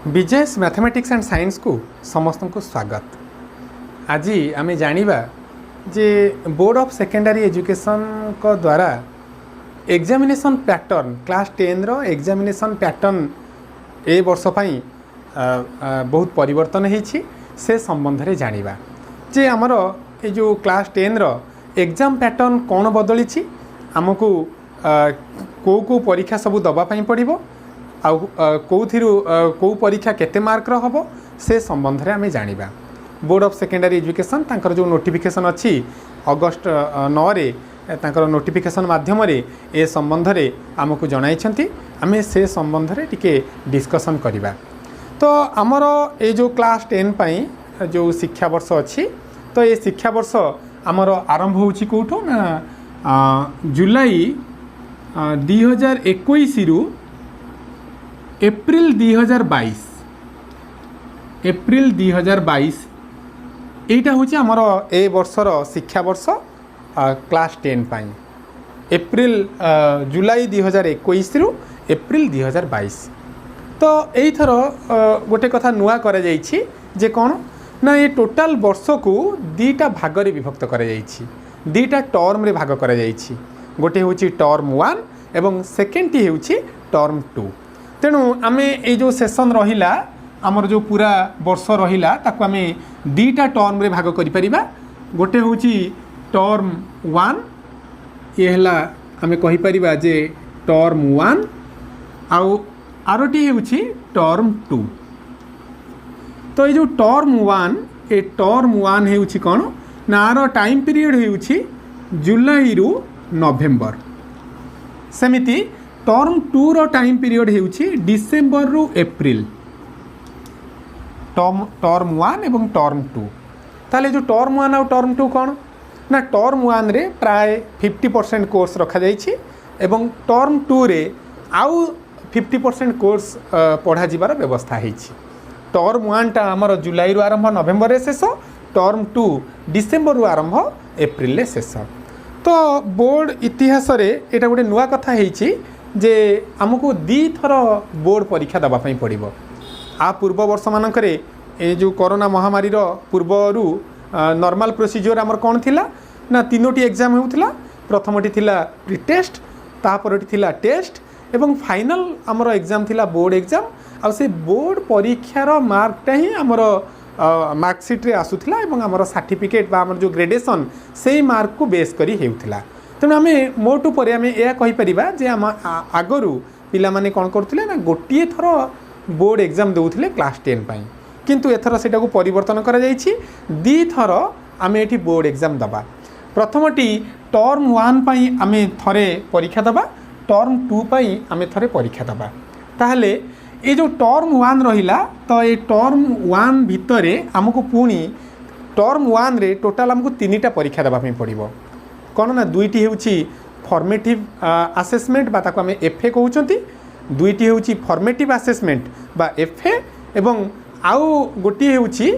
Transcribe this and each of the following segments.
Wages mathematics and science को समस्त को स्वागत। आज आम जानिबा जे बोर्ड ऑफ सेकेंडरी एजुकेशन को द्वारा एग्जामिनेशन पैटर्न क्लास 10 रो एग्जामिनेशन पैटर्न ए वर्ष पई बहुत परिवर्तन होईछि से संबंध रे जानिबा जे हमर ए जो क्लास 10 रो एग्जाम पैटर्न कोन बदलिछि हमकु को परीक्षा सब दबा पई पड़िबो आउ कौ परीक्षा केते मार्क रो हबो से संबंध रे आमे जानिबा। बोर्ड ऑफ सेकेंडरी एजुकेशन तांकर जो नोटिफिकेशन अछि अगस्त 9 रे तांकर नोटिफिकेशन माध्यम रे ए संबंध रे हमकु जणाइछंती आमे से संबंध रे टिके डिस्कशन करिबा। तो हमर ए जो क्लास 10 पई जो शिक्षा वर्ष अछि तो ए शिक्षा वर्ष हमर आरंभ होछि कोठो ना जुलाई 2021 रु एप्रिल 2022 एटा होछि हमर ए वर्षर शिक्षा वर्ष क्लास 10 पाई एप्रिल जुलाई 2021 रु एप्रिल 2022। तो एई थरो गोटे कथा नुआ करे जाइछि जे कोन ना ये टोटल वर्ष को दीटा भाग रे विभक्त करे जाइछि, दीटा टर्म रे भाग करे जाइछि। गोटे होछि टर्म 1 एवं सेकेंड टी होछि टर्म 2। तेणु आमे ए जो सेशन रहिला आमर जो पूरा वर्ष रहिला ताकू आमे दीटा टर्म रे भाग करि परिबा। गोटे होछि टर्म 1 ये हला आमे कहि परिबा जे टर्म 1 आउ आरोटी होछि टर्म 2। तो ये जो टर्म 1 ए टर्म 1 होछि कोन नार टाइम पीरियड होछि जुलाई रु नवेम्बर। सेमिति टर्म 2 रो टाइम पीरियड होछि डिसेंबर रु एप्रिल। टर्म 1 एवं टर्म 2 ताले जो टर्म 1 और टर्म 2 कोन ना टर्म 1 रे प्राय 50% कोर्स रखा जाइछि एवं टर्म 2 रे आउ 50% कोर्स पढ़ा जिबार व्यवस्था हेछि। टर्म 1 टा हमर जुलाई रु आरंभ नवेम्बर रे शेष, टर्म 2 डिसेंबर रु आरंभ एप्रिल रे शेष। तो बोर्ड इतिहास रे एटा गोटे नुआ कथा हेछि जे हमको दी थर बोर्ड परीक्षा दबा पई पड़िबो। आ पूर्व वर्ष मानकरे ए जो कोरोना महामारी रो पूर्वरु नॉर्मल प्रोसीजर हमर कोन थिला ना तीनोटी एग्जाम होउथिला। प्रथमटी थिला प्री टेस्ट, तापरटी थिला टेस्ट एवं फाइनल हमर एग्जाम थिला बोर्ड एग्जाम। आ से बोर्ड परीक्षा रो मार्कटा ही हमर मार्कशीट रे आसुथिला एवं हमर सर्टिफिकेट बा हमर जो ग्रेडेशन सेही मार्क को बेस करी हेउथिला। तेणु आम मोटू पर आम यह कहीपर जे आम आगरू पिला माने कौन करते ना गोटे थर बोर्ड एग्जाम दौले क्लास 10 पाई, किंतु एथर सेटा को परिवर्तन करा जाइछि दी थर आम ये बोर्ड एग्जाम दबा। प्रथमटी टर्म 1 पाई आम थरे परीक्षा दबा, टर्म 2 पाई आम थरे परीक्षा दबा। ताहले ये जो टर्म 1 रहिला तो ये टर्म 1 भितरे आमको पुणी टर्म 1 रे टोटाल आमको 3टा परीक्षा दबा पई पड़िबो। कौन ना दुईटी होउछि फॉर्मेटिव असेसमेंट बा ताको आमे एफए कहउचंती, दुईटी होउछि फॉर्मेटिव असेसमेंट बा एफए एवं आउ गोटी होउछि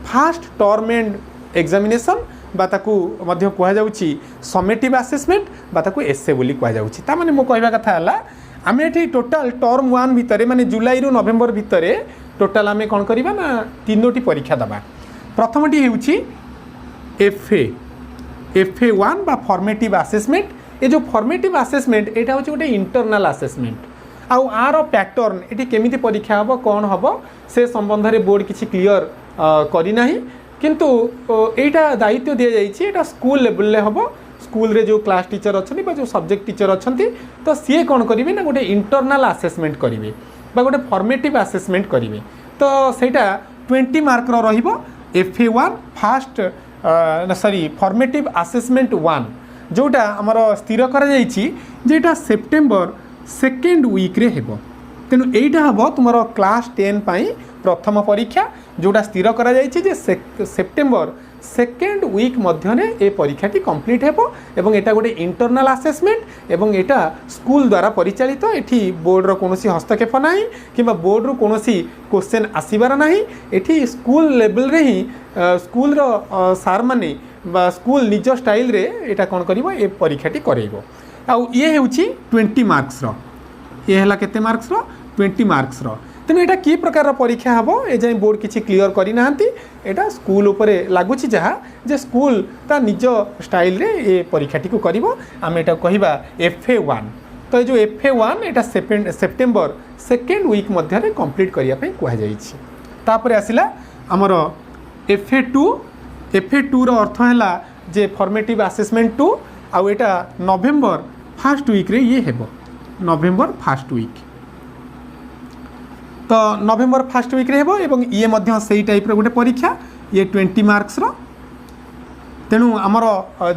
फास्ट टर्म एंड एग्जामिनेशन बा ताको मध्य कहा जाउछि समेटिव असेसमेंट बा ताको एसए बोली कहा जाउछि। ता माने मो कहबा कथा हला आमे एठी टोटल टर्म 1 भितरे माने जुलाई रु नवेम्बर भितरे टोटल आमे कोन करिबा ना तीनोटी परीक्षा दबा। प्रथमटी होउछि एफए 1 बा फॉर्मेटिव असेसमेंट। ये जो फॉर्मेटिव असेसमेंट एटा होछि गोटे इंटरनल असेसमेंट आउ आर पैटर्न एटी केमिति परीक्षा हबो कोन हबो से संबंध रे बोर्ड किछि क्लियर करि नाही, किंतु एटा दायित्व दिया जाइछि एटा स्कूल लेवल ले हबो। स्कूल रे जो क्लास टीचर अछंती बा जो सब्जेक्ट टीचर अछंती तो सी कोन करिवे ना गोटे इंटरनल असेसमेंट करिवे बा गोटे फॉर्मेटिव असेसमेंट करिवे। तो सेटा 20 मार्क रो रहिबो FA 1 fast sorry formative assessment 1 जोटा आमर स्थिर करा जाइछि जेटा सेप्टेम्बर सेकेंड वीक रे हेबो। तेनु एइटा हबो तुमरो क्लास 10 पाई प्रथम परीक्षा जोटा स्थिर करा जाइछि जे सेप्टेम्बर सेकेंड वीक मध्यने ए परीक्षाटी कंप्लीट हेबो एवं एटा गोटे इंटरनल असेसमेंट एवं एटा स्कूल द्वारा परिचालित। एठी बोर्ड रो कोनोसी हस्तक्षेप नाही किबा बोर्ड रो कोनोसी क्वेश्चन आसीबार नाही। एठी स्कूल लेवल रे ही स्कूल रो सार माने बा स्कूल निज स्टाइल रे एटा कोन करिवो ए परीक्षाटी करेइबो। आ ये हेउची 20 मार्क्स रो, ये हला केते मार्क्स रो 20 मार्क्स रो। तेणु यहाँ कि प्रकार परीक्षा हम ए जाए बोर्ड किसी क्लीयर करना यहाँ स्कूल उपरे लगुच जहाँ जे स्कूल ता निज स्टाइल रे ये परीक्षाटी को कर आम यहाँ कहवा FA1 तो ये जो FA1 यहाँ सेप्टेम्बर 2nd वीक मध्य कंप्लीट करने कहुपर आसला आमर FA2 रो अर्थ है जे फॉर्मेटिव असेसमेंट 2 आउ एटा नवेम्बर 1st वीक रे ये हेबो नवेम्बर 1st वीक तो नवेम्बर 1st वीक रे हेबो एवं ये मध्य सेही टाइप रो गोटे परीक्षा ये 20 मार्क्स रो तेणु आमर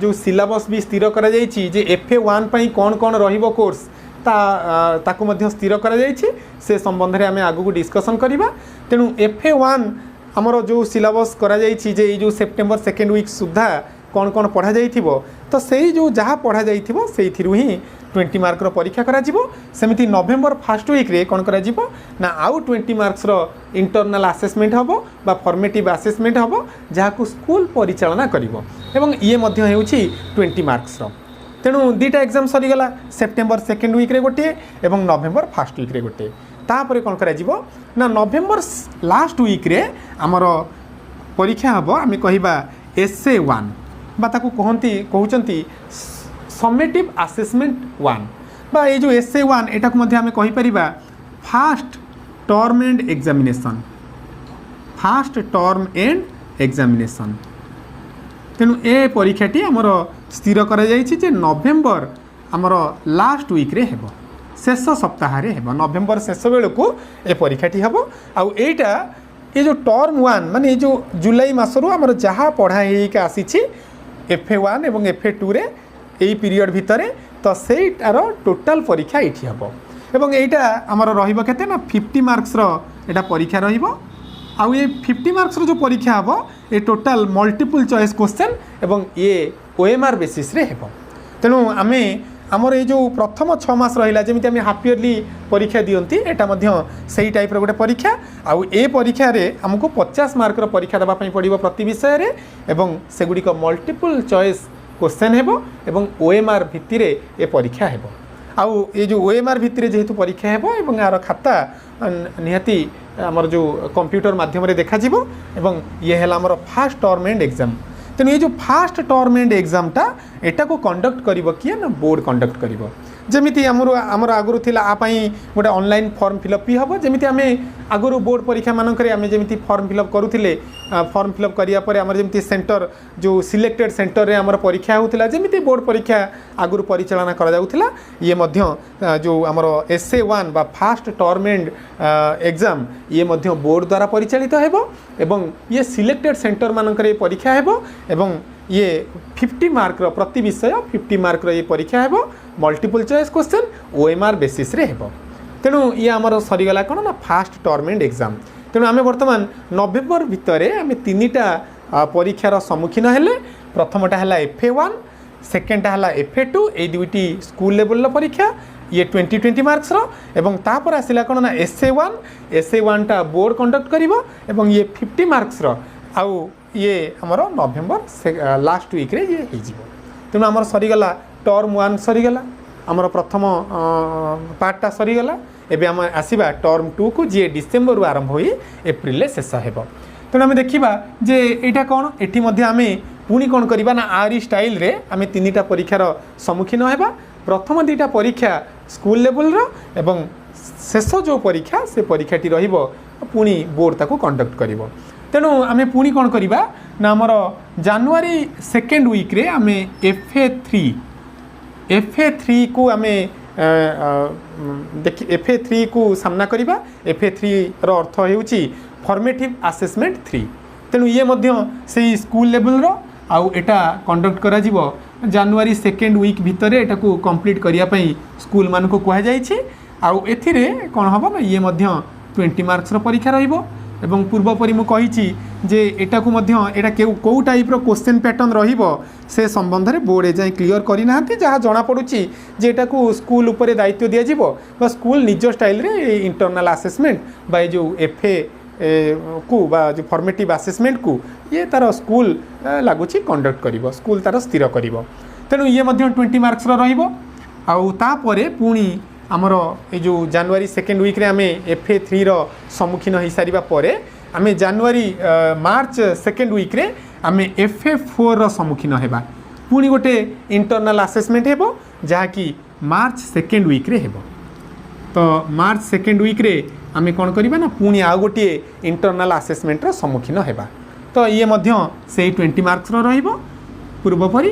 जो सिलेबस भी स्थिर करा जायछि जे FA1 पई कोन कोन रहिबो कोर्स ताकू मध्य स्थिर करा जायछि से संबंध रे आमे आगु को डिस्कशन करिबा तेणु FA1 आमर जो सिलेबस करा जायछि जे जो सेप्टेम्बर 2nd वीक सुधा कौन कौन पढ़ा जाइथिबो तो सेही जो जहाँ पढ़ा जाइथिबो सेइथिरु ही 20 मार्क रो परीक्षा करा जिवो सेमिति नवेम्बर 1st वीक रे कौन करा जिवो ना आउ 20 मार्क्स रो इंटरनल असेसमेंट हबो बा फॉर्मेटिव असेसमेंट हबो जहाँ को स्कूल परिचालना करिवो एवं ये मध्य हेउछि 20 मार्क्स रो तेणु दुईटा एग्जाम सरी गला सेप्टेम्बर 2nd वीक रे गोटे एवं नवेम्बर 1st वीक रे गोटे तापर कौन करा जिवो ना नवेम्बर लास्ट वीक रे आमर परीक्षा हबो आमे कहिबा SA1 बा ताकू कहते समेटिव असेसमेंट 1 बा ये जो SA1 एटा को मध्य आमे कहि परिबा फास्ट टर्म एंड एग्जामिनेशन तेणु ए परीक्षाटी आमर स्थिर करा जायछि जे नवेम्बर आमर लास्ट वीक रे हेबो शेष सप्ताह रे हेबो नवेम्बर शेष बेलू ए परीक्षाटी हेबो आउ एटा ये जो टर्म 1 माने ये जो जुलाई मासरू आमर जहाँ पढ़ाई के आसीछि FA1 एवं FA2 रे एई पीरियड भितरे तो सेटार टोटाल परीक्षा एठी हबो एवं एटा आमर रहिबो केते ना 50 मार्क्स रो एटा परीक्षा रहिबो आउ ये 50 मार्क्स रो जो परीक्षा हबो ए टोटाल मल्टीपल चॉइस क्वेश्चन एवं ये OMR बेसिस रे हेबो तेणु आमे आमर ये जो प्रथम 6 मास रहिला जेमिति आमे हाफ इयरली परीक्षा दियंती एटा मध्य सेही टाइप रो गोटे परीक्षा आउ ए परीक्षा रे हमको 50 मार्क रो परीक्षा देबा पई पड़िबो प्रति विषय रे एवं सेगुडी को मल्टीपल चॉइस क्वेश्चन हेबो एवं OMR भित्ति रे ए परीक्षा हेबो आउ ये जो OMR भित्ति रे जेहेतु परीक्षा हेबो एवं आर खाता निहाती हमर जो कंप्यूटर माध्यम रे देखा जिवो एवं ये हेला हमर फर्स्ट टर्म एंड एग्जाम तेणु ये जो फास्ट टर्म एंड एग्जामटा एटा को कंडक्ट करिवो किए ना बोर्ड कंडक्ट करिवो जमिति आमर आगुरु थिला आपाई गोटे ऑनलाइन फॉर्म फिलअप भी हबो जमिति आमे आगुरु बोर्ड परीक्षा मानकरे आमे जमिति फॉर्म फिलअप करूथिले फॉर्म फिलअप करिया परे आमर जमिति सेंटर जो सिलेक्टेड सेंटर रे आमर परीक्षा होतिला जमिति बोर्ड परीक्षा आगुरु परिचालना करा जाउथिला ये मध्य जो आमर SA1 बा फास्ट टर्म एंड एग्जाम ये मध्य बोर्ड द्वारा परिचालित हेबो एवं ये सिलेक्टेड सेंटर मानकरे परीक्षा हेबो एवं ये 50 मार्क रो प्रति विषय 50 मार्क रो ये परीक्षा हेबो multiple choice question OMR basis रे हेबो तेणु ये आमर सरीगला कौन ना फास्ट टर्म एंड एग्जाम तेणु आम बर्तमान नवेम्बर भितर आम 3टा परीक्षार सम्मुखीन हेले प्रथमटा है FA1 सेकेंडटा है FA2 ये दुईटी स्कूल लेवल परीक्षा ये 20 मार्क्स रो एवं तापर आसिला कौन ना SA1 टा बोर्ड कंडक्ट करिवो एवं ये 50 मार्क्स रो आउ ये आमर नवेम्बर लास्ट वीक रे ये हो तेणु आमर सरीगला टर्म 1 सरीगला आमर प्रथम पार्टटा सरीगला एबे आम आसीबा टर्म 2 को जी डिसेम्बर रु आरंभ होई एप्रिल ले शेष हेबो तेणु आम देखिबा जे एटा कोन एठी मध्ये आमे पुणी कोन करिबा ना आरी स्टाइल रे आमे 3टा परीक्षार सम्मुखीन हेबा प्रथम 2टा परीक्षा स्कूल लेवल रो एवं शेष जो परीक्षा से परीक्षाटी रहिबो पुणी बोर्ड ताको कंडक्ट करिवो तेणु आमे पुणी कोन करिबा ना हमर जनवरी 2nd वीक रे आमे FA3 को आमे देखि FA3 को सामना करिबा FA3 रो अर्थ हेउची फॉर्मेटिव असेसमेंट 3 तेणु ये मध्य सेही स्कूल लेवल रो आउ एटा कंडक्ट करा जिवो जनवरी 2nd वीक भितर एटा को कंप्लीट करिया पई स्कूल मान को कहा जायछि आउ एथिरे कोन हबो ना ये मध्य 20 मार्क्स रो परीक्षा रहिबो एवं पूर्वपरि मु कहिछि जे एटा को मध्य एटा को टाइप रो क्वेश्चन पैटर्न रहिबो से संबंध रे बोर्ड जाय क्लियर करि नाहंती जहाँ जना पड़ुछि जे एटा को स्कूल ऊपर दायित्व दिया जिवो बा स्कूल निज स्टाइल रे इंटरनल असेसमेंट बा जो FA को बा जो फॉर्मेटिव असेसमेंट को ये तार स्कूल लागुछि कंडक्ट करिवो स्कूल तार स्थिर करिवो तेणु ये मध्य 20 मार्क्स रो रहिबो आउ तापरे पुणी आमर ये जो जनवरी सेकेंड वीक रे आमे FA3 रो सम्मुखीन हो सारिबा परे आमे जनवरी मार्च सेकेंड वीक रे आमे FA4 रो सम्मुखीन हेबा पुणी गोटे इंटरनल असेसमेंट हेबो जहाँकि मार्च सेकेंड वीक रे हेबो। तो मार्च सेकेंड वीक रे आमे कौन करिबा ना पुणी आ गोटे इंटरनल असेसमेंट रो सम्मुखीन हेबा। तो ये मध्य से 20 मार्क्स रो रहिबो पूर्वपरि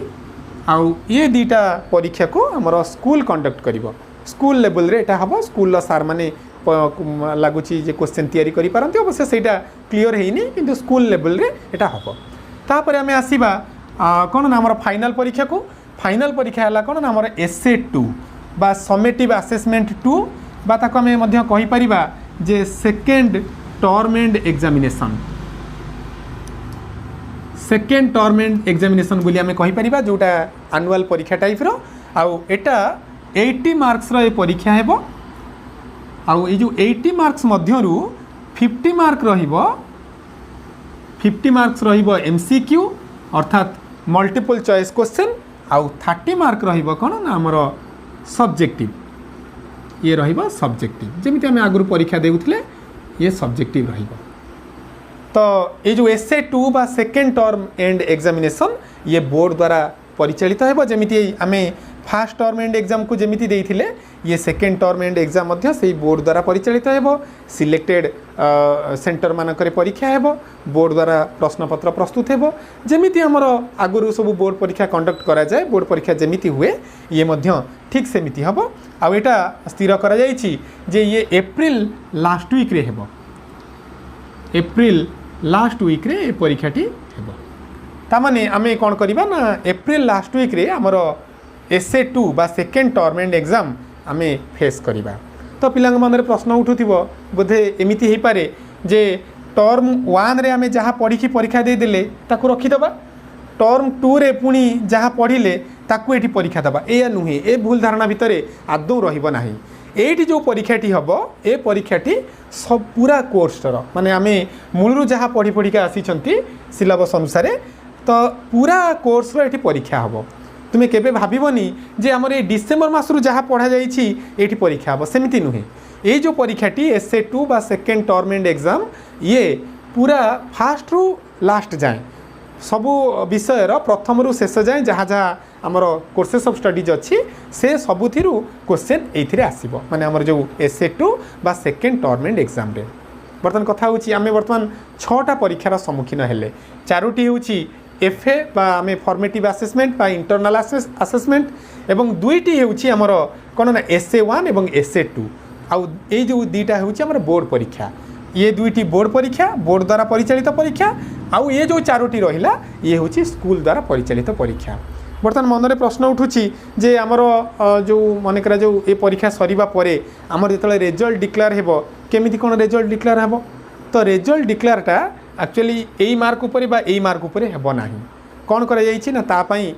आउ ये दीटा परीक्षा को हमर स्कूल कंडक्ट करिबो स्कूल लेवल रे एटा हबो स्कूल सार माने लागुची जे क्वेश्चन तैयारी करि पारंती अवश्य सेटा क्लियर हेइनी किंतु स्कूल लेवल रे एटा हबो। तापर आमे आसीबा कोन ना हमर फाइनल परीक्षा को फाइनल परीक्षा हला कोन ना हमर SA2 बा समेटिव असेसमेंट 2 बा ताको आमे मध्य कहि परिबा जे second term end examination second term end examination बोली आमे कहि परिबा जोटा एनुअल परीक्षा टाइप रो आउ एटा 80 मार्क्स रो ए परीक्षा हेबो आउ ए जो 80 मार्क्स मध्यरु 50 मार्क रहिबो 50 मार्क्स रहिबो MCQ अर्थात मल्टीपल चॉइस क्वेश्चन आउ 30 मार्क रहिबो कोन ना हमर सब्जेक्टिव ये रहिबो सब्जेक्टिव जेमिति आमे आगुर परीक्षा देउथले ये सब्जेक्टिव रहिबो। तो ये जो SA2 बा सेकेंड टर्म एंड एग्जामिनेशन ये बोर्ड द्वारा परिचालित हेबो जेमिति आमे फर्स्ट टर्म एंड एग्जाम को जेमिति देइथिले ये सेकेंड टर्म एंड एग्जाम मध्य से बोर्ड द्वारा परिचालित हेबो सिलेक्टेड सेंटर मानकरे परीक्षा हेबो बोर्ड द्वारा प्रश्न पत्र प्रस्तुत हेबो जेमिति हमर आगुरु सब बोर्ड परीक्षा कंडक्ट करा जाए बोर्ड परीक्षा जेमिति हुए ये मध्य ठीक सेमिति हेबो आ एटा स्थिर करा जायछि जे ये अप्रैल लास्ट वीक रे हेबो अप्रैल लास्ट वीक रे ए परीक्षाटी हेबो तामाने आमे कोन करिबा ना अप्रैल लास्ट वीक रे हमर SA2 बा सेकेंड टर्म एंड एग्जाम आमे फेस करिबा। तो पिलांग मनरे प्रश्न उठुथिबो बोधे एमिति हेइ पारे जे टर्म 1 रे आमे जहा पढ़ी परीक्षा दे देले ताकू रखि दबा टर्म 2 रे पुणी जहा पढ़िले ताकू एठी परीक्षा दबा ए नुहे ए भूल धारणा भितरे आदौ रहिबो नाही एठी जो परीक्षाटी हबो ए परीक्षाटी सब पूरा कोर्स रो माने आमे मूलरु जहा पढ़ी पढ़ी का आसीचंती सिलेबस अनुसार तो पूरा कोर्स रो एठी परीक्षा हबो तुम्हें केबे भाबिबनी जे हमर ए डिसेंबर मासरु जहा पढ़ा जाईछि एठी परीक्षा हबो सेमिति नुहे ए जो परीक्षाटी SA2 बा सेकेंड टर्म एंड एग्जाम ये पूरा फास्ट रु लास्ट जाए सबु विषय रो प्रथम रु शेष जाए जहा जहा हमर कोर्सेस ऑफ स्टडीज अच्छी से सबुथिरु क्वेश्चन एथिरे आसीबो माने हमर जो SA2 बा सेकेंड टर्म एंड एग्जाम रे बर्तमान कथा होची आमे बर्तमान 6टा परीक्षार सम्मुखीन हेले 4टी होची FA बा आमे फॉर्मेटिव असेसमेंट बा इंटरनल असेसमेंट एवं 2टी होची हमर कोन ना SA1 एवं SA2 आउ ए जो 2टा होची हमर बोर्ड परीक्षा ये 2टी बोर्ड परीक्षा बोर्ड द्वारा परिचालित परीक्षा आउ ये जो 4टी रहिला ये होची स्कूल द्वारा परिचालित परीक्षा। बर्तमान मनरे प्रश्न उठुची जे हमर जो माने करा जो ए परीक्षा सरीबा परे हमर जेतले रिजल्ट डिक्लेयर हेबो केमिति कोन रिजल्ट डिक्लेयर हेबो तो रिजल्ट डिक्लेयरटा एक्चुअली एई मार्क ऊपर बा एई मार्क ऊपर हेबो नाही कोन करा जाईछि ना ता पई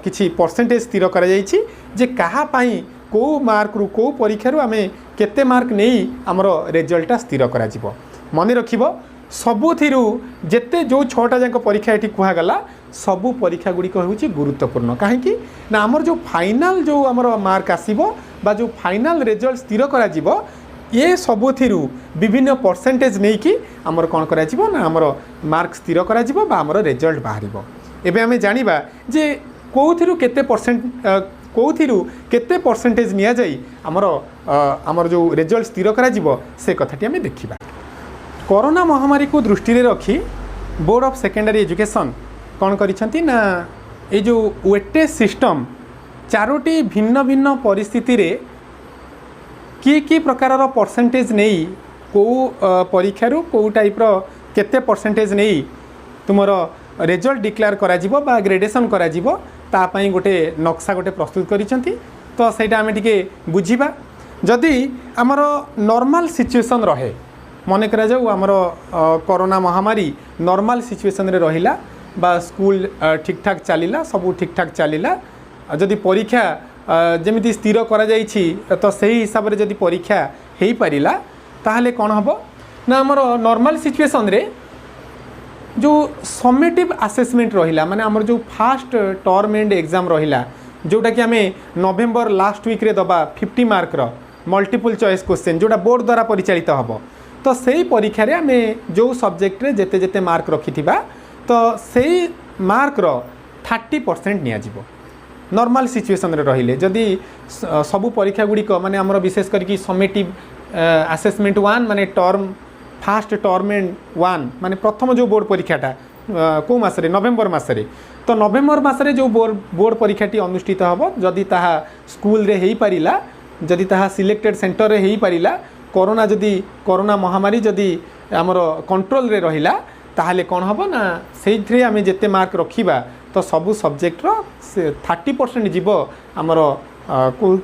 किछि परसेंटेज स्थिर करा जाईछि जे कहा पई को मार्क रु को परीक्षा रु आमे केते मार्क नेई हमर रिजल्टटा स्थिर करा जिवो मने रखिबो सबुथिरु जेते जो 6टा जाक परीक्षा एठी कुहा गला सबु परीक्षा गुडी को होछि गुरुत्वपूर्ण काहे कि ना हमर जो फाइनल जो हमर मार्क आसीबो बा जो फाइनल रिजल्ट स्थिर करा जिवो ये सबुथिरु विभिन्न परसेंटेज नहीं कि हमर कोन करा जिवो ना हमर मार्क स्थिर करा जिवो बा हमर रिजल्ट बाहरिबो एबे हमें जानिबा जे कोथिरु केते परसेंटेज निया जाई हमर जो रिजल्ट स्थिर करा जिवो से कथाटी हमें देखिबा। कोरोना महामारी को दृष्टि रे रखी बोर्ड ऑफ सेकेंडरी एजुकेशन कौन करिसंती ना ए जो वेटेज सिस्टम 4टी भिन्न भिन्न परिस्थिति रे की प्रकार परसेंटेज नहीं को परीक्षा रू को टाइप रो केते परसेंटेज नहीं तुमर रिजल्ट डिक्लेयर करा जिवो बा ग्रेडेशन करा जिवो ता पई गोटे नक्शा गोटे प्रस्तुत करिसंती तो सेटा हमें टिके बुझिबा जदि हमर नॉर्मल सिचुएशन रहे मन करा जाऊ आमर कोरोना महामारी नॉर्मल सिचुएशन रे रहिला बा स्कूल ठीक ठाक चलिला सब ठीक ठाक चलिला जदि परीक्षा जमिति स्थिर करा जाइछि तो सही हिसाब रे जदि परीक्षा हेई परिला ताहले कोन हबो ना हमर नॉर्मल सिचुएशन रे जो समेटिव असेसमेंट रहिला माने हमर जो फर्स्ट टर्म एंड एग्जाम रहिला जोटा कि हमें नवेम्बर लास्ट वीक रे दबा 50 मार्क रो मल्टीपल चॉइस क्वेश्चन जोटा बोर्ड द्वारा परिचालित हम तो से परीक्षा रे आमे जो सब्जेक्ट रे जेते जेते मार्क रखिथिबा तो से मार्क रो 30% निया जिवो नॉर्मल सिचुएशन रे रहिले जदि सबु परीक्षा गुडी को माने हमर विशेष करके समेटिव असेसमेंट 1 माने टर्म फास्ट टर्म एंड 1 माने प्रथम जो बोर्ड परीक्षाटा को मासरे नवेम्बर मासरे तो नवेम्बर मासरे जो बोर्ड परीक्षाटी अनुष्ठित हम जदि ताहा स्कूल रे हेई परिला जदि ताहा सिलेक्टेड सेंटर रे हेई परिला कोरोना जदि कोरोना महामारी जदि आमर कंट्रोल रे रहिला ताहले कौन हम ना से आम जिते मार्क रखा तो सबू सब्जेक्टर 30% जीव आमर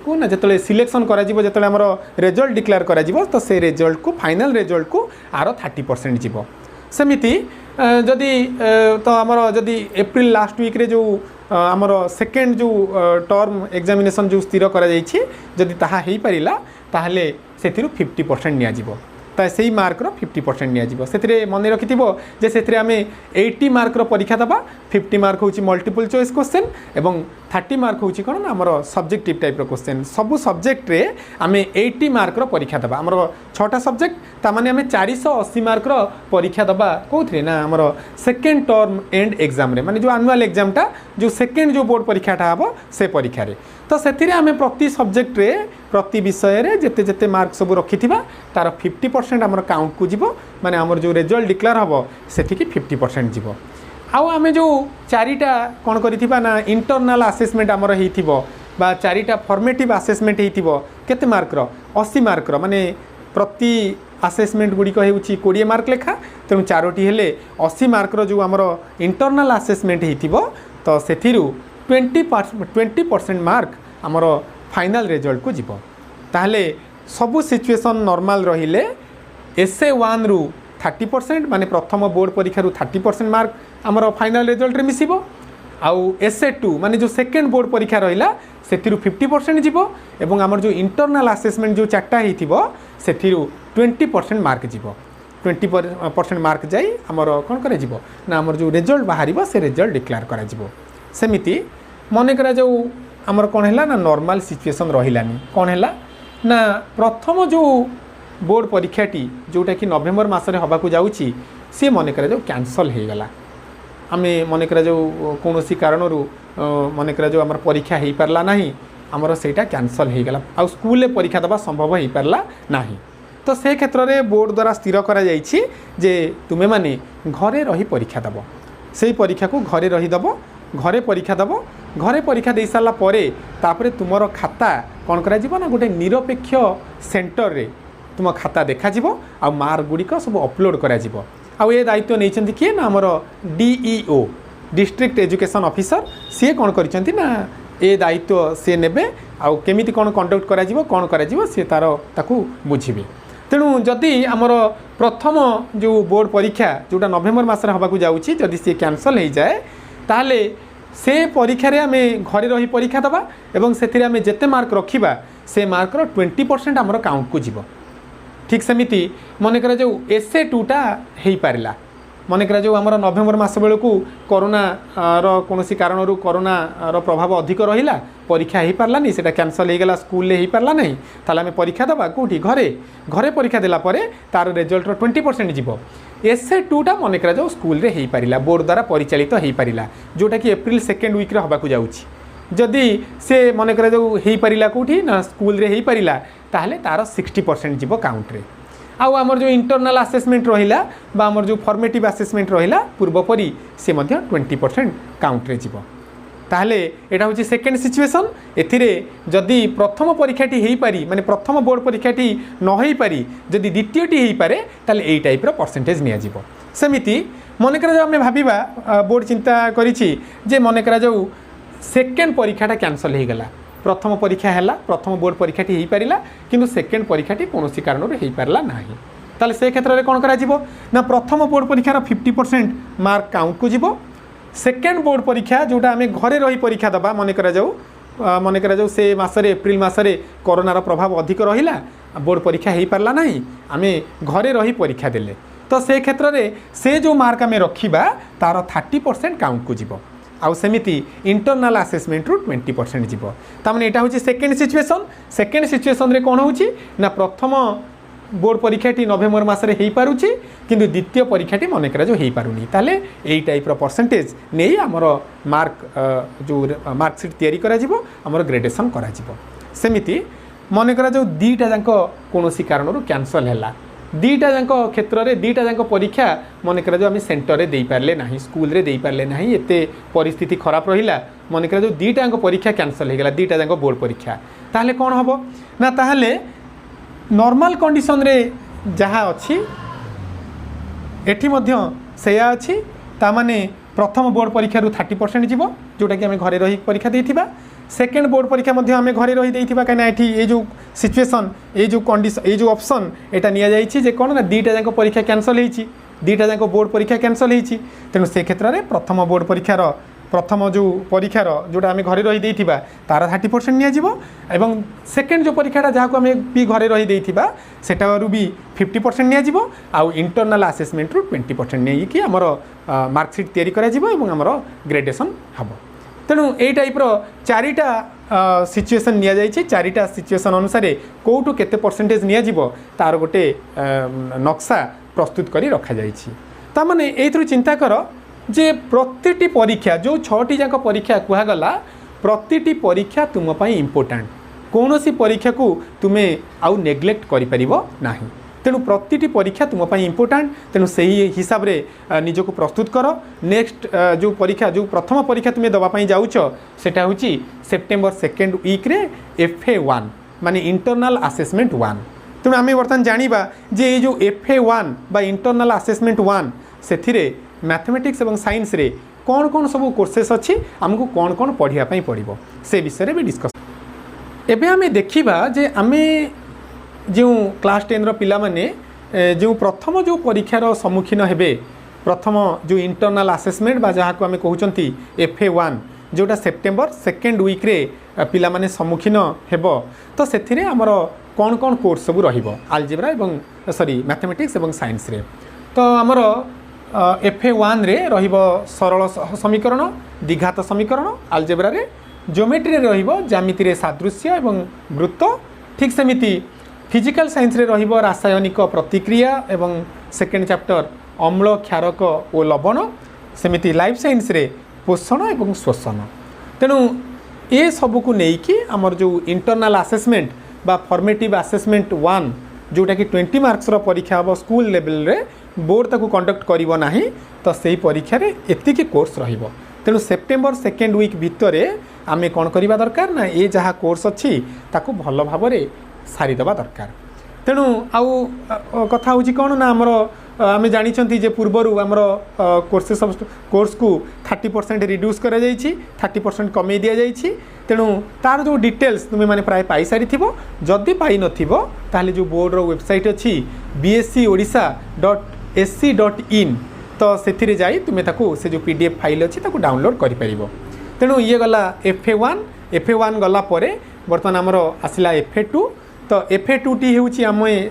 को ना जो सिलेक्शन कर रिजल्ट डिक्लेयर कर तो से रिजल्ट को फाइनल रिजल्ट को आर 30% जीव सेमिति जदि तो आमर जदि एप्रिल लास्ट वीक रे जो आमर सेकेंड जो टर्म एग्जामिनेशन जो स्थिर करा जाइछि जदि ताहा हेई परिला ताहले सेथिरु 50% निया जिवो से मार्क 50% निया से मन रखिथिबो जे से आम 80 मार्क परीक्षा दबा 50 मार्क होची मल्टीपल चॉइस क्वेश्चन एवं 30 मार्क होची कोन हमर सब्जेक्टिव टाइप रो क्वेश्चन सबु सब्जेक्ट रे आम 80 मार्क परीक्षा दबा हमर 6टा सब्जेक्ट ता माने आम 480 मार्क परीक्षा दबा कोथरे ना हमर सेकेंड टर्म एंड एग्जाम रे माने जो एनुअल एग्जाम टा जो सेकेंड जो बोर्ड परीक्षाटा हबो से परीक्षा रे तो से आम प्रति सब्जेक्ट रे प्रति विषय रे जेते जेते मार्क सब रखिथिबा तार 50% आमर काउंट को जीवो माने आमर जो रिजल्ट डिक्लेयर हबो सेठिकी 50% जीवो आउ आमे जो चारिटा कोन करिथिबा ना इंटरनल असेसमेंट आमर हेइथिबो बा चारिटा फॉर्मेटिव असेसमेंट हेइथिबो केते मार्क रो 80 मार्क रो माने प्रति असेसमेंट गुडी को हेउची 20 मार्क लेखा तेणु चारोटी हेले 80 मार्क रो जो आमर इंटरनल असेसमेंट हेइथिबो तो सेथिरु 20% मार्क आमर फाइनल रिजल्ट को जीव ताहले सबु सिचुएशन नॉर्मल रहिले SA1 रु 30% माने प्रथम बोर्ड परीक्षा रु 30% मार्क आमर फाइनल रिजल्ट रे मिसिबो आउ SA2 माने जो सेकेंड बोर्ड परीक्षा रहिला सेथिरु 50% जीव एवं आमर जो इंटरनल असेसमेंट जो चारटा हेइथिबो सेथिरु 20% मार्क जीव 20% मार्क जाई आमर कोन करे जीव ना आमर जो रिजल्ट बाहरिबो से रिजल्ट डिक्लेयर करा जीव सेमिति मन करा जो आमर कौन है ना नॉर्मल सिचुएशन रहिलानी कौन है ना प्रथम जो बोर्ड परीक्षाटी जोटा कि नवेम्बर मासरे हबाकू जाउची सी मन करा जो कैंसल हो गला आमे मन करा जो कौन सी कारण मन करा जो आमर परीक्षा हो पारला नहीं आमर सेटा कैंसल हो गला आ स्कूल परीक्षा दबा संभव हो पारला नहीं तो से क्षेत्र में बोर्ड द्वारा स्थिर करा जाइछि जे तुमे माने घरे रही परीक्षा दब से परीक्षा को घरे रही दब घरे परीक्षा दब घरे परीक्षा दे सारा तापरे तुमर खाता कौन करा ना गोटे निरपेक्ष सेंटर रे तुम खाता देखा आ मार्क गुड़िक सब अपलोड करा आउ ये दायित्व नहीं किए ना आमर DEO डिस्ट्रिक्ट एजुकेशन ऑफिसर सी कौन करिसेंती ना ए दायित्व सी नेबे आउ केमिति कौन कंडक्ट करा कौन करा सी तार ताकू बुझिबे तेणु जदि आमर प्रथम जो बोर्ड परीक्षा जोटा नवेम्बर मासरे हबाकू जाउची जदि सी कैंसल हो जाए ताहले से परीक्षा रे आमे घरे रही परीक्षा दबा एवं से आमे जेते मार्क रखिबा से मार्क रो 20% आमर काउंट को जीव ठीक सेमिति मन करा जो SA2 टा हेई पारिला मन करा जो आमर नवेम्बर मास बेलू कोरोना रो कोनोसी कारणरू कोरोना रो प्रभाव अधिक रहिला परीक्षा हो पारलानी सेटा कैंसल हो गला स्कूल हो पारला नहीं ताले आमे परीक्षा दबा कोठी घरे घरे परीक्षा देला परे तार रिजल्ट रो 20% जीव SA2 टा मन करा जो स्कूल रे हो पारिला बोर्ड द्वारा परिचालित हो पारिला जोटा कि एप्रिल सेकेंड वीक रे हबाकू जाउची जदि से मन करा जो हो पारिला कोठी ना स्कूल रे हो पारिला ताहले तार 60% जीव काउंट रे आउ आमर जो इंटरनल असेसमेंट रहिला बा आमर जो फॉर्मेटिव असेसमेंट रहिला पूर्वपरी से मध्य 20% काउंट रे जीव ताहले एटा होची सेकेंड सिचुएशन एथिरे जदि प्रथम परीक्षाटी हेई पारी माने प्रथम बोर्ड परीक्षाटी न हेई पारी जदि द्वितीयटी हेई पारे ताहले एई टाइप रो परसेंटेज निया जीव सेमिति मन करा जो आमे भाबिबा बोर्ड चिंता करिछि जे मन करा जो सेकेंड परीक्षाटा कैंसल हो गला प्रथम परीक्षा है प्रथम बोर्ड परीक्षाटी हो पारा कि सेकेंड परीक्षाटी कौन कारण हो पारा ना ताले से क्षेत्र में कौन करा प्रथम बोर्ड परीक्षार 50% मार्क काउंट को जीव सेकेंड बोर्ड परीक्षा जोटा आम घरे रही परीक्षा दबा मन करा से मासरे एप्रिल मासरे कोरोनार प्रभाव अधिक रहिला बोर्ड परीक्षा हो पारला नहीं आम घरे रही परीक्षा देले तो से क्षेत्र में से जो मार्क आम रखा तार 30% काउंट को जीव आउ सेमिति इंटरनल असेसमेंट रु 20% जीव तामाने एटा होची सेकेंड सिचुएशन रे कोन होची ना प्रथम बोर्ड परीक्षाटी नवेम्बर मासरे हेई पारुची किंतु द्वितीय परीक्षाटी मन करा जो हेई पारुनी ताले एई टाइप रो परसेंटेज नेई हमर मार्क जो मार्कशीट तयारी करा जीवो हमर ग्रेडेशन करा जीवो सेमिति मन करा जो दीटा जांको कोनोसी कारणरू कैंसल हैला दीटा जांको क्षेत्र रे दीटा जांको परीक्षा मन करा जो आम सेंटर रे देई पारले नाही स्कूल रे देई पारले नाही एते परिस्थिति खराब रहिला मन करा जो दीटा जांको परीक्षा कैंसल हे गेला दीटा जांको बोर्ड परीक्षा ताहले कोन हबो ना ताहले नॉर्मल कंडीशन रे जहाँ अच्छी एठी मध्य सेया अच्छी तामाने प्रथम बोर्ड परीक्षा 30% जीव जोटा कि आम घरे रही परीक्षा देइथिबा सेकेंड बोर्ड परीक्षा मध्य आम घरे रही देइथिबा कहीं एठी ये जो सिचुएशन ये जो कंडीशन ये जो ऑप्शन एटा निया जाइछि जे कोन ना दीटा जाको परीक्षा कैंसल हेछि दीटा जाको बोर्ड परीक्षा कैंसल हेछि तेणु से क्षेत्र में प्रथम बोर्ड परीक्षार प्रथम जो परीक्षार जोटा आम घरे रही देइथिबा तार 30% निया जीवो एवं सेकेंड जो परीक्षाटा जहाँ आम भी घरे रही देइथिबा सेटारू भी 50% निया जीवो आउ इंटरनल असेसमेंट रु 20% नहीं कि आमर मार्कशीट तैयारी करा जीवो एवं आमर ग्रेडेशन हबो तेणु यही टाइप्र चारिटा सिचुएसन निया जाइछि चारिटा सिचुएसन अनुसार कोठू केते परसेंटेज निया जीवो तार गोटे नक्शा प्रस्तुत करी रखा जाइछि ता माने एथरु चिंता करो जे प्रतिटी परीक्षा जो 6टी जाक परीक्षा कहगला प्रतिटी परीक्षा तुम पाई इम्पोर्टेंट कौनसी परीक्षा को तुमे आउ नेग्लेक्ट करि परिबो नाही तेणु प्रतिटी परीक्षा तुम पाई इम्पोर्टेंट तेणु सही हिसाब रे निजको प्रस्तुत करो नेक्स्ट जो परीक्षा जो प्रथम परीक्षा तुमे दबा पाई जाउछ सेटा होची सेप्टेम्बर 2nd वीक रे FA1 माने इंटरनल असेसमेंट 1 तेणु आम बर्तमान जानिबा जे ये जो FA1 बा इंटरनल असेसमेंट 1 सेथिरे मैथमेटिक्स एवं साइंस रे कौन कौन सब कोर्सेस अच्छी आमको कौन कौन पढ़िया पाई पड़िबो से विषय भी डिस्कस एबे आमे देखिबा जे आमे जो क्लास 10 रो पिला माने जो प्रथम जो परीक्षार सम्मुखीन हेबे प्रथम जो इंटरनल असेसमेंट बा जहाँ को आमे कहउचंती FA1 जोटा सेप्टेम्बर 2nd वीक रे पिला माने सम्मुखीन हेबो तो सेथिरे हमर कौन कौन कोर्स सब रहिबो अलजेब्रा एवं सॉरी मैथमेटिक्स एवं साइंस रे तो हमर FA1 रे रहिबो सरल समीकरण द्विघात समीकरण अलजेब्रा रे ज्योमेट्री रे रहिबो ज्यामिति रे सादृश्य एवं वृत्त ठीक सेमिति फिजिकल साइंस रे रहिबो रासायनिक प्रतिक्रिया एवं सेकेंड चैप्टर अम्ल क्षारक और लवण सेमिति लाइफ साइंस रे पोषण एवं शोषण तेणु ए सब को नेकी हमर जो इंटरनल असेसमेंट बा फॉर्मेटिव असेसमेंट 1 जोटा कि 20 मार्क्स रो परीक्षा हम स्कूल लेवल रे बोर्ड ताकू कंडक्ट करिवो नाही तो सही परीक्षा रे एतिकी कोर्स रहिबो तेणु सेप्टेम्बर 2nd वीक भितर आमे कोन करिबा दरकार ना ये जहाँ कोर्स अच्छी ताकू भल भाव रे सारी दबा दरकार तेणु आउ कथा होची कोन ना हमर आमे जानिछंती जे पूर्वरु हमर कोर्सेस कोर्स को 30% रिड्यूस करा जाइछि 30% कमे दिया जाइछि तेणु तार जो डिटेल्स तुमे माने प्राय पाई सारी थिबो जदि पाई नथिबो ताले जो बोर्ड रो वेबसाइट अछि bscodisha.sc.in तो सेथिरे जाई तुमे ताकू से जो PDF फाइल अछि ताकू डाउनलोड करि परिबो तेणु ये गला FA1 गला परे वर्तमान हमर आसिला FA2 तो FA2 टी हेउछि आमे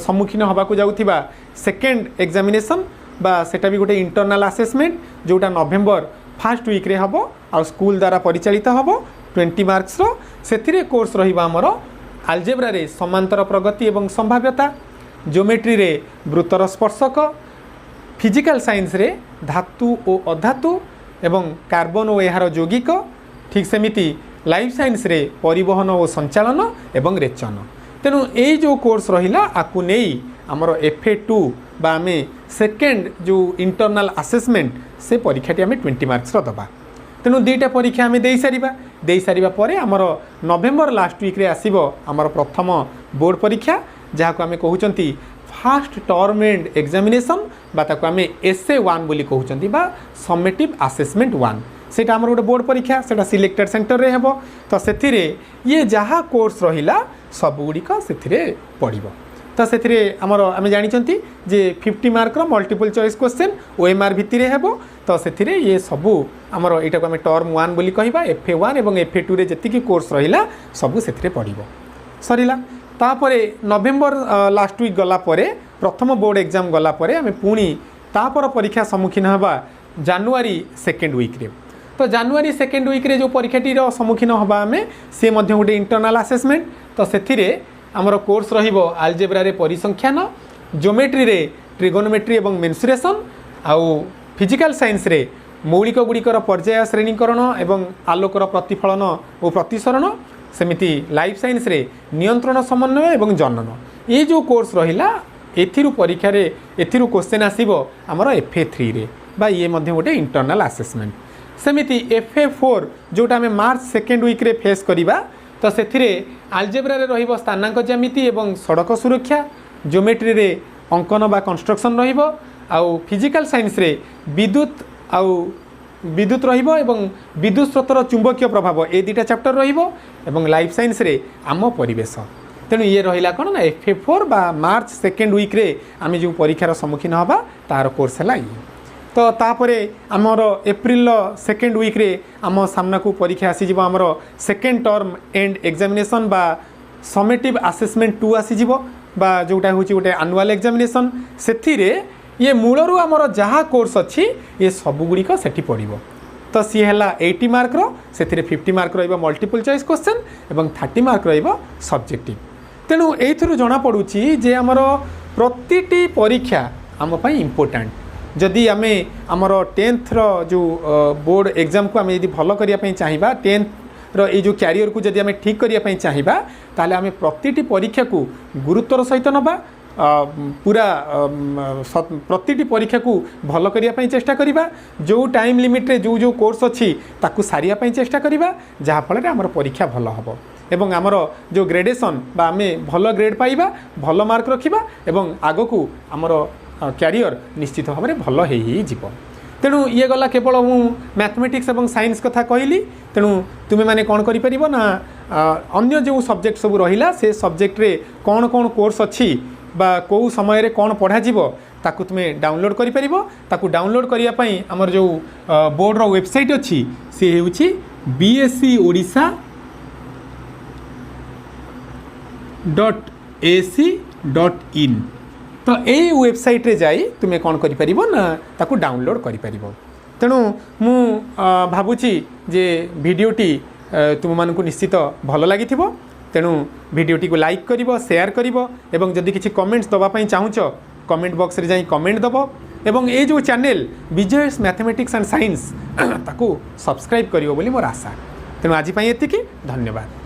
सम्मुखीन हबाकू जाउथिबा सेकेंड एग्जामिनेशन बा सेटा भी गोटे इंटरनल असेसमेंट जोटा नवेम्बर 1st वीक रे हबो आ स्कूल द्वारा परिचालित हबो 20 मार्क्स रो सेथिरे कोर्स रहिबा हमर अलजेब्रा रे समांतर प्रगति एवं संभाव्यता ज्योमेट्री रे वृत्तर स्पर्शक फिजिकल साइंस रे धातु और अधातु एवं कार्बन और एहार यौगिक ठीक सेमिति लाइफ साइंस रे परिवहन और संचालन एवं रेचन तेणु यही जो कोर्स रहिला आकु नेई हमर FA2 बा आमे सेकेंड जो इंटरनल असेसमेंट से परीक्षाटी आमे 20 मार्क्स रो दबा तेणु दुईटा परीक्षा आमे देई सारिबा परे हमर नवेम्बर लास्ट वीक रे आसीबो हमर प्रथम बोर्ड परीक्षा जहाँ को आमे कहउचंती फर्स्ट टर्म एंड एग्जामिनेशन बा ताको आमे SA1 बोली कहउचंती बा समेटिव असेसमेंट 1 सेटा हमर गोटे बोर्ड परीक्षा सेटा सिलेक्टेड सेंटर रे हेबो तो सेथिरे ये जहाँ कोर्स रहिला सब गुड़िक सेथिरे पड़िबो तो सेथिरे हमर आमे जानिचंती जे 50 मार्क रो मल्टीपल चॉइस क्वेश्चन OMR भितिरे हेबो तो सेथिरे ये सबू हमर एटा को आमे टर्म 1 बोली कहिबा FA1 एवं FA2 रे जतिकी कोर्स रहिला सबू सेथिरे पड़िबो सरिला तापरे नवेम्बर लास्ट वीक गला परे प्रथम बोर्ड एग्जाम गला परे आमे पुणी तापर परीक्षा सम्मुखीन हबा जनवरी 2nd वीक रे तो जनवरी सेकेंड वीक्रे जो परीक्षाटी सम्मुखीन हवा आम सी गोटे इंटरनाल आसेसमेंट तो से आमर कोर्स रहिबो आलजेब्रा परिसंख्यान ज्योमेट्री रे ट्रिगोनोमेट्री एवं मेन्सुरेशन आउ फिजिकल साइंस रे मौलिक गुड़िकर पर्याय श्रेणीकरण एवं आलोकर प्रतिफलन और प्रतिसरण सेमिति लाइफ साइंस रे नियंत्रण समन्वय एवं जनन ये जो कोर्स रहिला एथिरु परीक्षा रे एथिरु क्वेश्चन आसीबो हमर FA3 रे बा ये मध्य गोटे इंटरनल आसेसमेंट सेमिति FA4 जोटा आम मार्च सेकेंड वीक रे फेस करिबा तो सेथिरे आलजेब्रा रे रहिबो स्थानांक ज्यामिति एवं सड़क सुरक्षा ज्योमेट्री रे अंकन बा कंस्ट्रक्शन रहिबो आउ फिजिकल साइंस रे विद्युत रहिबो एवं विद्युत स्रोतर चुंबकीय प्रभाव ए दुटा चैप्टर रहिबो एवं लाइफ साइंस रे आम परिवेश तेणु ये रहिला कोन ना FA4 बा मार्च सेकेंड वीक रे आम जो परीक्षार सम्मुखीन हवा तार कोर्स है तो तापरे आमर एप्रिल सेकेंड वीक रे आम सामना को परीक्षा आसीजिबो आमर सेकेंड टर्म एंड एग्जामिनेशन बा समेटिव असेसमेंट 2 आसीजिबो बा जोटा होची गोटे एनुअल एग्जामिनेशन सेथिरे ये मूलरू आमर जहाँ कोर्स अच्छी ये सबुगुड़िक सेठी पड़ो तो सी है 80 मार्क से 50 मार्क मल्टीपल चॉइस क्वेश्चन एवं 30 मार्क सब्जेक्टिव तेणु ये जना पड़ुची जे आमर प्रतिटी परीक्षा आम इम्पोर्टेंट जदि आम आमर 10th जो बोर्ड एग्जाम को आम यदि भल करने चाहिए 10th रो जो क्यारियर को जदि आम ठीक करने चाहिए ताले आम प्रतिटी परीक्षा को गुरुत्वर सहित नबा पूरा प्रतिटी परीक्षा को भल करने चेष्टा करिबा जो टाइम लिमिट रे जो कोर्स अच्छी ताकू सारिया चेष्टा करिबा जहाँ फल आमर परीक्षा भल हम एवं आमर जो ग्रेडेशन बा आमे भल ग्रेड पाइबा भल मार्क रखिबा एवं आगो को आमर क्यारियर निश्चित भाव में भल ही जीव तेणु ये गला केवल मु मैथमेटिक्स एवं साइंस कथा कहली तेणु तुमे माने कौन करि परिबो ना अन्य जो सब्जेक्ट सब रहिला से सब्जेक्ट रे कौन कौन कोर्स अच्छी बा को समय रे कौन पढ़ा जीवो ताकू तुमे डाउनलोड करि परिबो ताकू डाउनलोड करिया पई हमर जो बोर्ड रो वेबसाइट अच्छी से हेउची bsc.odisha.ac.in तो ये वेबसाइट रे जाई तुमे कौन करि परिबो ना ताकू डाउनलोड करि परिबो तेणु मु भाबुची जे वीडियोटी तुम मानकु निश्चित भल लागिथिबो तेणु वीडियोटी को लाइक करिबो शेयर करिबो एवं जदि किछि कमेंट्स दबा पई चाहुचो कमेंट बॉक्स रे जाई कमेंट दबो एवं ये जो channel Vijay's mathematics and science ताकू सब्सक्राइब करिबो बोली मोर आशा तेणु आज पई एतिकी धन्यवाद।